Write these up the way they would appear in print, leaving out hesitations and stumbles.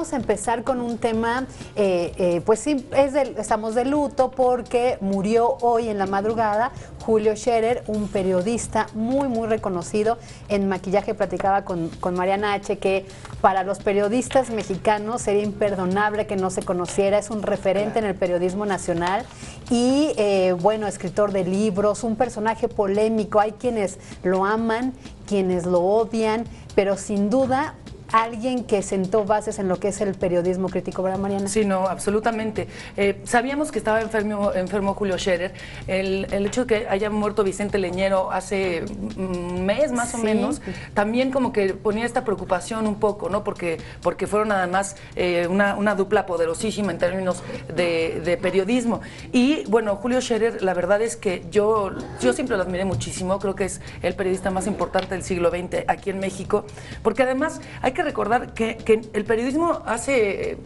vamos a empezar con un tema, pues sí, estamos de luto porque murió hoy en la madrugada Julio Scherer, un periodista muy reconocido en maquillaje. Platicaba con Mariana H. que para los periodistas mexicanos sería imperdonable que no se conociera. Es un referente en el periodismo nacional y, bueno, escritor de libros, un personaje polémico. Hay quienes lo aman, quienes lo odian, pero sin duda alguien que sentó bases en lo que es el periodismo crítico, ¿verdad, Mariana? Sí, no, absolutamente. Sabíamos que estaba enfermo Julio Scherer. El hecho de que haya muerto Vicente Leñero hace un mes más o menos, también como que ponía esta preocupación un poco, ¿no? Porque fueron además una dupla poderosísima en términos de periodismo. Y bueno, Julio Scherer, la verdad es que yo siempre lo admiré muchísimo. Creo que es el periodista más importante del siglo XX aquí en México, porque además hay que recordar que el periodismo hace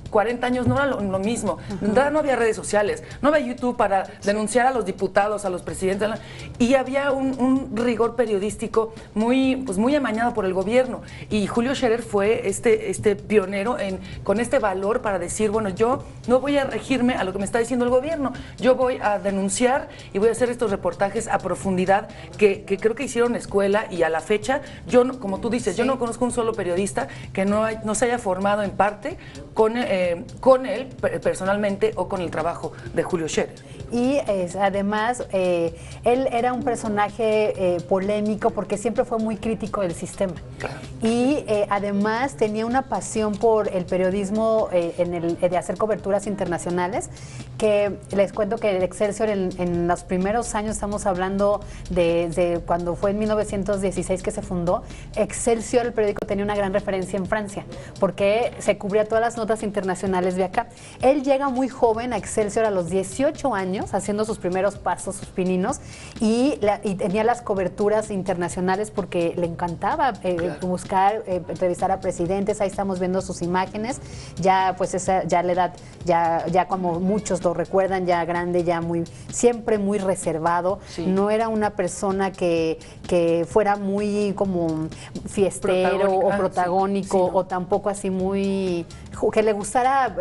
40 años no era lo mismo. No había redes sociales, no había YouTube para denunciar a los diputados, a los presidentes, y había un rigor periodístico muy amañado por el gobierno. Y Julio Scherer fue este pionero con este valor para decir, bueno, yo no voy a regirme a lo que me está diciendo el gobierno, yo voy a denunciar y voy a hacer estos reportajes a profundidad que creo que hicieron escuela. Y a la fecha, yo, como tú dices, yo no conozco un solo periodista que no se haya formado en parte con él personalmente o con el trabajo de Julio Scherer. Y además, él era un personaje polémico porque siempre fue muy crítico del sistema. Claro. Y además tenía una pasión por el periodismo de hacer coberturas internacionales, que les cuento que el Excelsior en los primeros años, estamos hablando de cuando fue en 1916 que se fundó, Excelsior, el periódico, tenía una gran referencia en Francia, porque se cubría todas las notas internacionales de acá. Él llega muy joven a Excelsior a los 18 años, haciendo sus primeros pasos, sus pininos, y tenía las coberturas internacionales porque le encantaba buscar, entrevistar a presidentes. Ahí estamos viendo sus imágenes, ya pues ya la edad, ya como muchos lo recuerdan, ya grande, siempre muy reservado. Sí. No era una persona que fuera muy como fiestero o protagónico, sí, no, o tampoco así muy, que le gustara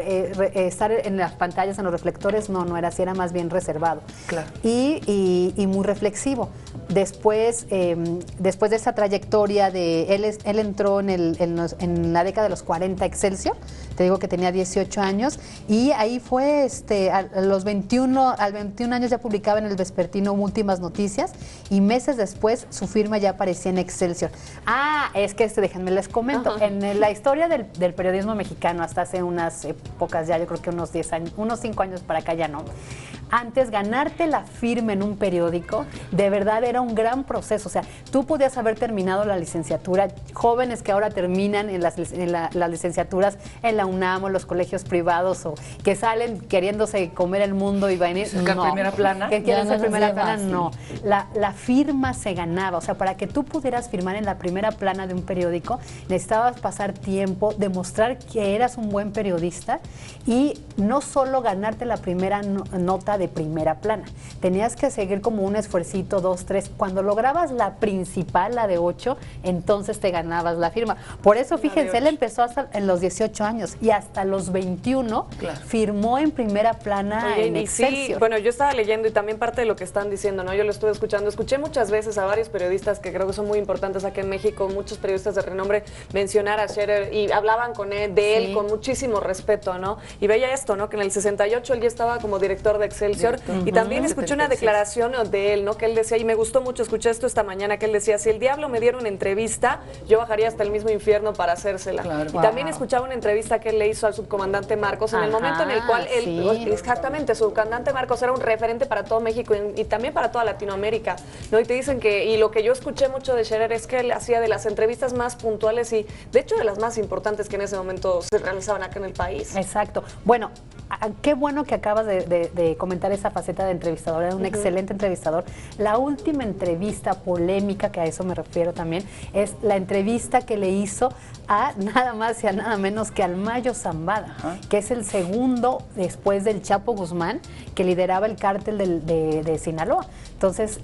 estar en las pantallas, en los reflectores. No era así, era más bien reservado. Claro. Y muy reflexivo. Después de esa trayectoria él entró en la década de los 40 Excelsior, te digo que tenía 18 años, y ahí fue al 21 años ya publicaba en el vespertino Últimas Noticias, y meses después su firma ya aparecía en Excelsior. Es que déjenme les comento. Ajá. En la historia del periodismo mexicano, hasta hace unas épocas ya, yo creo que unos 10 años, unos 5 años para acá ya no. Antes, ganarte la firma en un periódico, de verdad era un gran proceso. O sea, tú podías haber terminado la licenciatura, jóvenes que ahora terminan en las licenciaturas en la UNAM o los colegios privados, o que salen queriéndose comer el mundo y venir. No. Primera plana. Que quieren ser primera plana, no. La firma se ganaba. O sea, para que tú pudieras firmar en la primera plana de un periódico, necesitabas pasar tiempo, demostrar que eras un buen periodista, y no solo ganarte la primera nota de primera plana. Tenías que seguir como un esfuercito, 2, 3. Cuando lograbas la principal, la de 8, entonces te ganabas la firma. Por eso, fíjense, él empezó hasta en los 18 años y hasta los 21 firmó en primera plana. Oye, en Excelsior. Sí, bueno, yo estaba leyendo y también parte de lo que están diciendo, ¿no? Yo lo estuve escuchando. Escuché muchas veces a varios periodistas que creo que son muy importantes aquí en México, muchos periodistas de renombre, mencionar a Scherer, y hablaban con él, él con muchísimo respeto, ¿no? Y veía esto, ¿no? Que en el 68 él ya estaba como director de Excelsior. Y también escuché una declaración de él, ¿no? Que él decía, y me gustó mucho, escuché esto esta mañana, que él decía, si el diablo me diera una entrevista, yo bajaría hasta el mismo infierno para hacérsela. Claro. Y también escuchaba una entrevista que él le hizo al subcomandante Marcos, en el momento en el cual él, exactamente, su subcomandante Marcos era un referente para todo México y también para toda Latinoamérica, ¿no? Y te dicen y lo que yo escuché mucho de Scherer es que él hacía de las entrevistas más puntuales y, de hecho, de las más importantes que en ese momento se realizaban acá en el país. Exacto. Bueno, qué bueno que acabas de comentar esa faceta de entrevistador. Era un excelente entrevistador. La última entrevista polémica, que a eso me refiero también, es la entrevista que le hizo a nada más y a nada menos que al Mayo Zambada, que es el segundo después del Chapo Guzmán, que lideraba el cártel de Sinaloa. Entonces,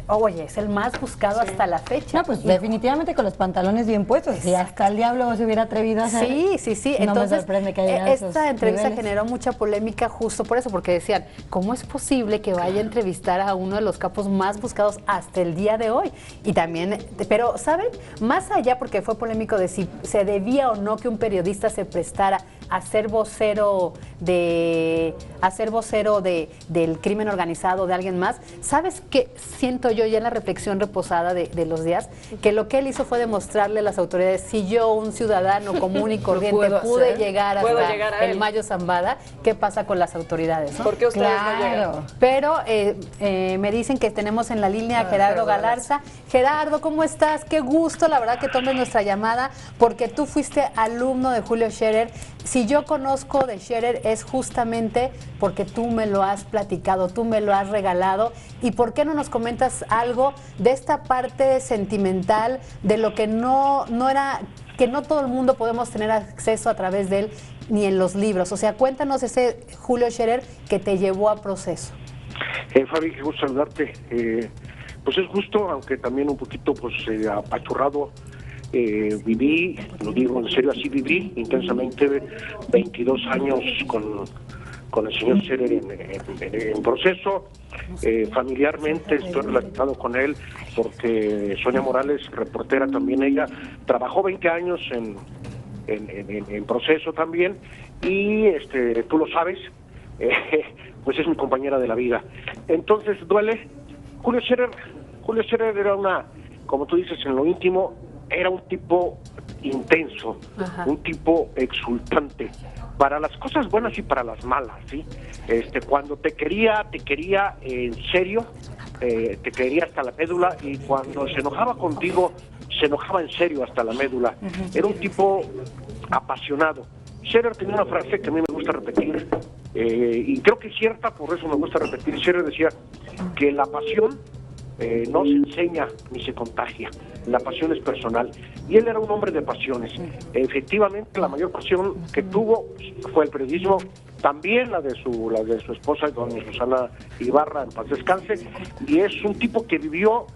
oye, es el más buscado hasta la fecha. No, pues definitivamente con los pantalones bien puestos. Si hasta el diablo se hubiera atrevido a hacer. Sí. No Entonces, me sorprende que haya esta entrevista niveles. generó mucha polémica justo por eso, porque decían, ¿cómo es posible que vaya a entrevistar a uno de los capos más buscados hasta el día de hoy? Y también, pero, ¿saben? Más allá, porque fue polémico de si se debía o no que un periodista se prestara a ser vocero del crimen organizado de alguien más, ¿sabes qué siento yo ya en la reflexión reposada de los días? Que lo que él hizo fue demostrarle a las autoridades, si yo, un ciudadano común y corriente, pude llegar hasta el Mayo Zambada, ¿qué pasa con las autoridades? ¿No? ¿Por qué ustedes no llegan? Pero me dicen que tenemos en la línea a Gerardo Galarza. Gerardo, ¿cómo estás? Qué gusto, la verdad, que tomes nuestra llamada, porque tú fuiste alumno de Julio Scherer. Si yo conozco de Scherer es justamente porque tú me lo has platicado, tú me lo has regalado. ¿Y por qué no nos comentas algo de esta parte sentimental, de lo que no era, que no todo el mundo podemos tener acceso a través de él, ni en los libros? O sea, cuéntanos ese Julio Scherer que te llevó a proceso. Fabi, qué gusto saludarte. Pues es justo, aunque también un poquito apachurrado. Viví, lo digo en serio, así viví intensamente 22 años con el señor Scherer en proceso. Familiarmente estoy relacionado con él porque Sonia Morales, reportera también ella, trabajó 20 años en proceso también, y tú lo sabes, pues es mi compañera de la vida. Entonces duele. Julio Scherer era como tú dices, en lo íntimo, era un tipo intenso, un tipo exultante, para las cosas buenas y para las malas, ¿sí? Cuando te quería en serio, te quería hasta la médula, y cuando se enojaba contigo, se enojaba en serio hasta la médula. Era un tipo apasionado. Scherer tenía una frase que a mí me gusta repetir, y creo que es cierta, por eso me gusta repetir. Scherer decía que la pasión no se enseña ni se contagia, la pasión es personal, y él era un hombre de pasiones. Efectivamente, la mayor pasión que tuvo fue el periodismo, también la de su esposa, doña Susana Ibarra, en paz descanse, y es un tipo que vivió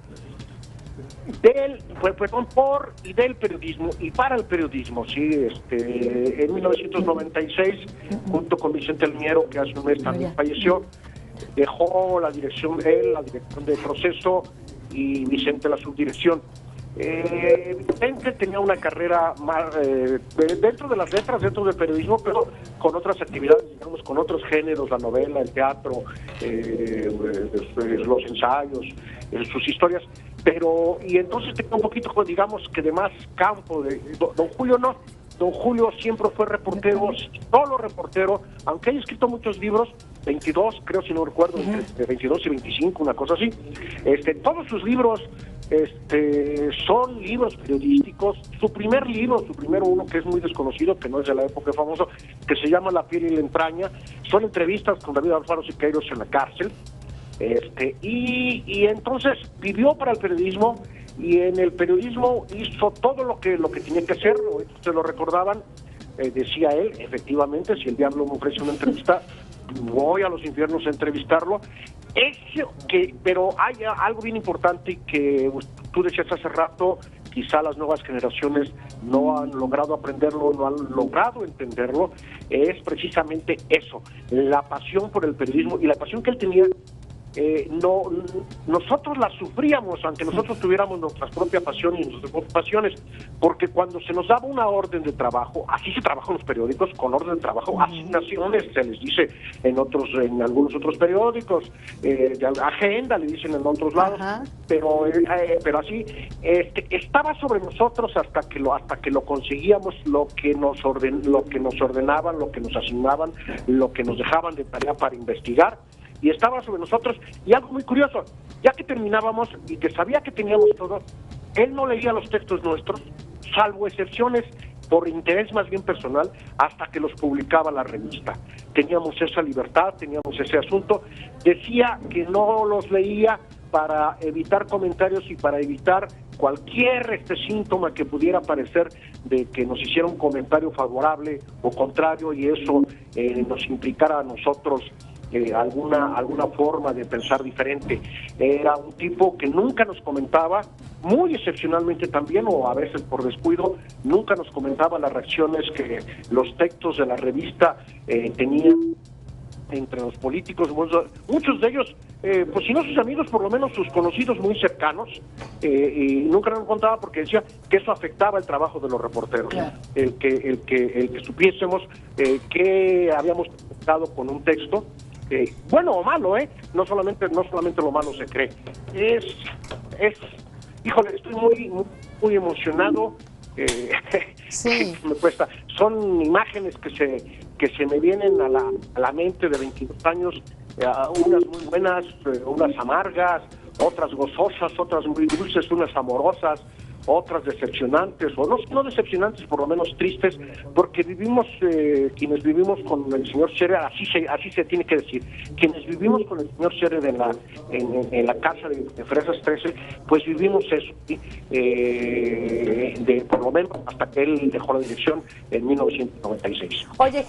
por y del periodismo y para el periodismo, sí. En 1996, junto con Vicente Leñero, que hace un mes también falleció, dejó la dirección de proceso, y Vicente la subdirección. Vicente tenía una carrera más dentro de las letras, dentro del periodismo, pero con otras actividades, digamos, con otros géneros, la novela, el teatro, los ensayos, sus historias, y entonces tenía un poquito, digamos, que de más campo. Don Julio no. Don Julio siempre fue reportero, solo reportero, aunque haya escrito muchos libros, 22, creo, si no recuerdo, entre 22 y 25, una cosa así. Todos sus libros son libros periodísticos. Su primero uno que es muy desconocido, que no es de la época famoso, que se llama La piel y la entraña, son entrevistas con David Alfaro Siqueiros en la cárcel. Y entonces vivió para el periodismo, y en el periodismo hizo todo lo que tenía que hacer. Se lo recordaban, decía él, efectivamente, si el diablo me ofrece una entrevista, voy a los infiernos a entrevistarlo. Pero hay algo bien importante que tú decías hace rato, quizá las nuevas generaciones no han logrado aprenderlo, no han logrado entenderlo, es precisamente eso, la pasión por el periodismo, y la pasión que él tenía. Nosotros la sufríamos, aunque nosotros tuviéramos nuestra propia pasión y nuestras propias pasiones, porque cuando se nos daba una orden de trabajo, así se trabaja en los periódicos, con orden de trabajo, asignaciones, se les dice en algunos otros periódicos, agenda, le dicen en otros lados, pero así, estaba sobre nosotros hasta que lo conseguíamos, lo que nos ordenaban, lo que nos asignaban, lo que nos dejaban de tarea para investigar. Y estaba sobre nosotros. Y algo muy curioso, ya que terminábamos y que sabía que teníamos todo, él no leía los textos nuestros, salvo excepciones por interés más bien personal, hasta que los publicaba la revista. Teníamos esa libertad, teníamos ese asunto. Decía que no los leía para evitar comentarios y para evitar cualquier síntoma que pudiera parecer de que nos hiciera un comentario favorable o contrario, y eso nos implicara a nosotros alguna forma de pensar diferente. Era un tipo que nunca nos comentaba, muy excepcionalmente también, o a veces por descuido, nunca nos comentaba las reacciones que los textos de la revista tenían entre los políticos, muchos de ellos, pues si no sus amigos, por lo menos sus conocidos muy cercanos, y nunca nos contaba porque decía que eso afectaba el trabajo de los reporteros, claro. el que supiésemos que habíamos dado con un texto, bueno o malo, no solamente lo malo se cree, híjole, estoy muy emocionado. Sí. Me cuesta. Son imágenes que se me vienen a la mente de 22 años, unas muy buenas, unas amargas, otras gozosas, otras muy dulces, unas amorosas, otras decepcionantes, o no decepcionantes, por lo menos tristes, porque vivimos, quienes vivimos con el señor Scherer, así se tiene que decir, quienes vivimos con el señor Scherer en la casa de Fresas 13, pues vivimos eso, ¿sí? Por lo menos hasta que él dejó la dirección en 1996. Oye,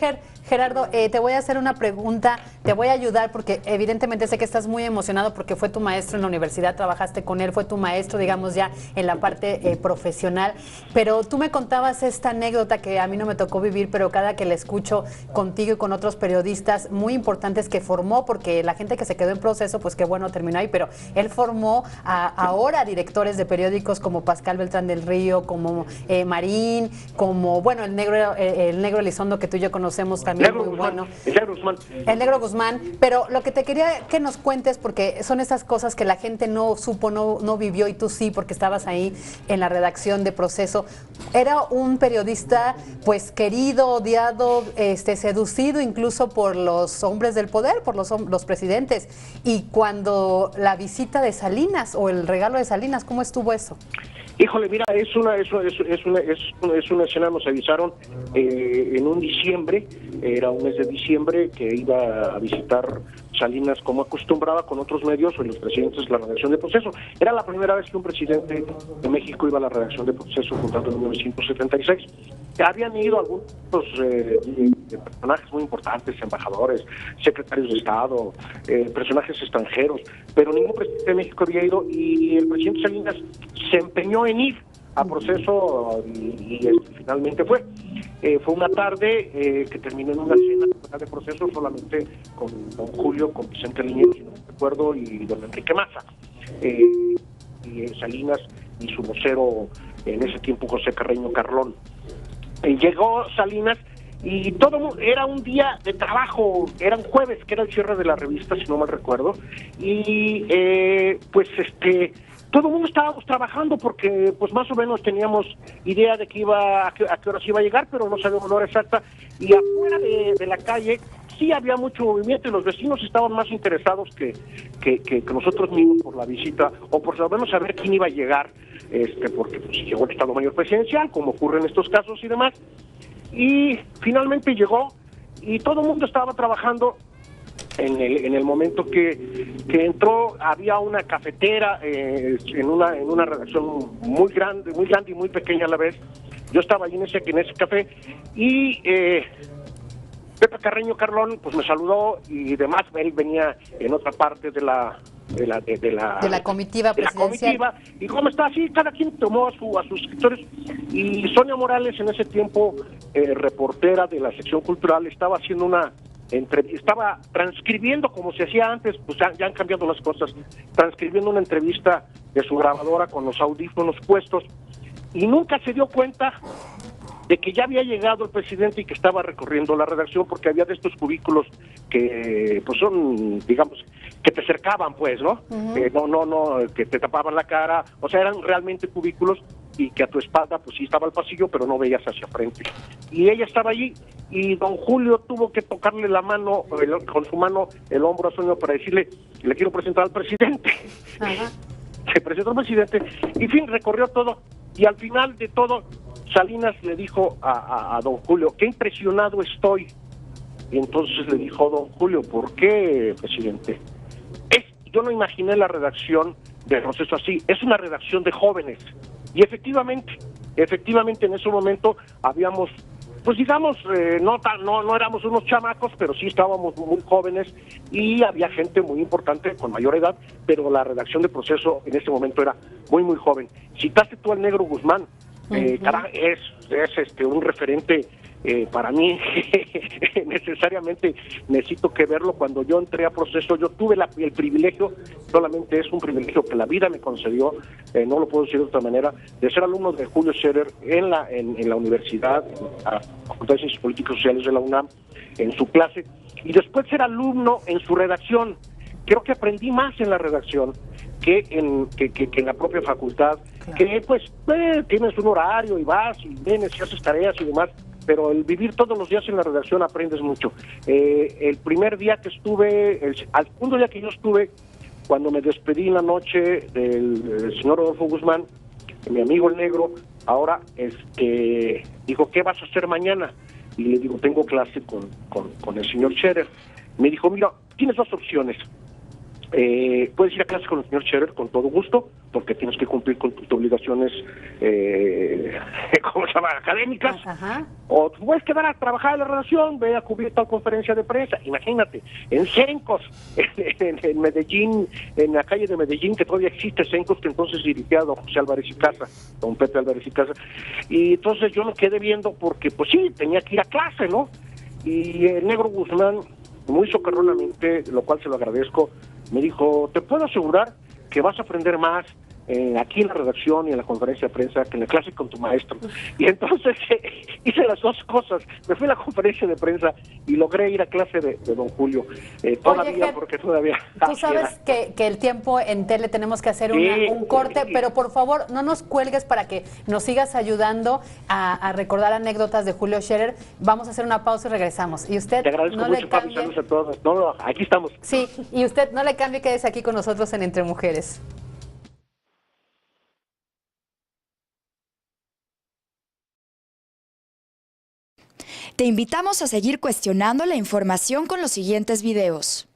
Gerardo, te voy a hacer una pregunta, te voy a ayudar porque evidentemente sé que estás muy emocionado porque fue tu maestro en la universidad, trabajaste con él, fue tu maestro, digamos, ya en la parte profesional, pero tú me contabas esta anécdota que a mí no me tocó vivir, pero cada que la escucho contigo y con otros periodistas muy importantes que formó, porque la gente que se quedó en proceso, pues qué bueno, terminó ahí, pero él formó ahora directores de periódicos como Pascal Beltrán del Río, como Marín, como, bueno, el negro Elizondo que tú y yo conocemos también, muy bueno. El negro Guzmán, pero lo que te quería que nos cuentes, porque son esas cosas que la gente no supo, no vivió, y tú sí, porque estabas ahí en la redacción de Proceso. Era un periodista pues querido, odiado, seducido incluso por los hombres del poder, por los presidentes. Y cuando la visita de Salinas o el regalo de Salinas, ¿cómo estuvo eso? Híjole, mira, es una escena, nos avisaron en un diciembre, era un mes de diciembre, que iba a visitar Salinas como acostumbraba con otros medios o los presidentes de la redacción de Proceso. Era la primera vez que un presidente de México iba a la redacción de Proceso, fundado en 1976. Habían ido algunos personajes muy importantes, embajadores, secretarios de Estado, personajes extranjeros, pero ningún presidente de México había ido, y el presidente Salinas se empeñó en ir a Proceso y finalmente fue. Fue una tarde que terminó en una cena de Proceso solamente con don Julio, con Vicente Leñero, si no me recuerdo, y don Enrique Maza. Y Salinas y su vocero en ese tiempo, José Carreño Carlón. Llegó Salinas y era un día de trabajo, era un jueves, que era el cierre de la revista, si no mal recuerdo, y todo el mundo estábamos trabajando porque pues más o menos teníamos idea de que a qué horas iba a llegar, pero no sabíamos la hora exacta, y afuera de la calle sí había mucho movimiento y los vecinos estaban más interesados que nosotros mismos por la visita, o por lo menos saber quién iba a llegar, porque pues, llegó el Estado Mayor Presidencial, como ocurre en estos casos y demás, y finalmente llegó y todo el mundo estaba trabajando. En el momento que entró había una cafetera en una redacción muy grande y muy pequeña a la vez. Yo estaba allí en ese café y Pepe Carreño Carlón pues me saludó y demás. Él venía en otra parte de la comitiva presidencial. Y cómo está así, cada quien tomó a sus escritores, y Sonia Morales, en ese tiempo reportera de la sección cultural, estaba haciendo estaba transcribiendo, como se hacía antes, pues ya han cambiado las cosas, transcribiendo una entrevista de su grabadora con los audífonos puestos, y nunca se dio cuenta de que ya había llegado el presidente y que estaba recorriendo la redacción, porque había de estos cubículos que pues son, digamos, que te cercaban, pues, ¿no? No, que te tapaban la cara, o sea, eran realmente cubículos, y que a tu espalda pues sí estaba el pasillo, pero no veías hacia frente. Y ella estaba allí, y don Julio tuvo que tocarle la mano, con su mano, el hombro a Sonia para decirle, le quiero presentar al presidente. Se presentó al presidente, y en fin, recorrió todo, y al final de todo, Salinas le dijo a don Julio, qué impresionado estoy. Y entonces le dijo don Julio, ¿por qué, presidente? Yo no imaginé la redacción de Proceso así, es una redacción de jóvenes. Y efectivamente en ese momento habíamos pues digamos, no éramos unos chamacos, pero sí estábamos muy jóvenes y había gente muy importante con mayor edad, pero la redacción de Proceso en ese momento era muy, muy joven. Citaste tú al Negro Guzmán, es un referente para mí. Necesariamente necesito que verlo. Cuando yo entré a Proceso, yo tuve el privilegio, solamente es un privilegio que la vida me concedió, no lo puedo decir de otra manera, de ser alumno de Julio Scherer en la universidad, en la Facultad de Ciencias Políticas y Sociales de la UNAM, en su clase, y después ser alumno en su redacción. Creo que aprendí más en la redacción que en la propia facultad, claro. Que pues tienes un horario y vas y vienes y haces tareas y demás, pero el vivir todos los días en la redacción aprendes mucho. El primer día que estuve, al segundo día que yo estuve, cuando me despedí en la noche del señor Rodolfo Guzmán, mi amigo el Negro, ahora dijo, ¿qué vas a hacer mañana? Y le digo, tengo clase con el señor Scherer. Me dijo, mira, tienes dos opciones. Puedes ir a clase con el señor Scherer con todo gusto, porque tienes que cumplir con tus obligaciones ¿cómo se llama? Académicas. Ajá. O puedes quedar a trabajar en la redacción, ve a cubrir tal conferencia de prensa. Imagínate, en Cencos, en Medellín, en la calle de Medellín, que todavía existe Cencos, que entonces dirigía a don José Álvarez y Casa, don Pepe Álvarez y Casa. Y entonces yo me quedé viendo porque pues sí, tenía que ir a clase, ¿no? Y el Negro Guzmán, muy socarronamente, lo cual se lo agradezco, me dijo, te puedo asegurar que vas a aprender más aquí en la redacción y en la conferencia de prensa que en la clase con tu maestro. Y entonces hice las dos cosas. Me fui a la conferencia de prensa y logré ir a clase de don Julio. Todavía, porque todavía... Tú sabes que el tiempo en tele tenemos que hacer un corte, pero por favor no nos cuelgues para que nos sigas ayudando a recordar anécdotas de Julio Scherer. Vamos a hacer una pausa y regresamos. Y usted te agradezco no mucho, le cambie... Papi, saludos a todos. No, aquí estamos. Sí, y usted no le cambie, quédese aquí con nosotros en Entre Mujeres. Te invitamos a seguir cuestionando la información con los siguientes videos.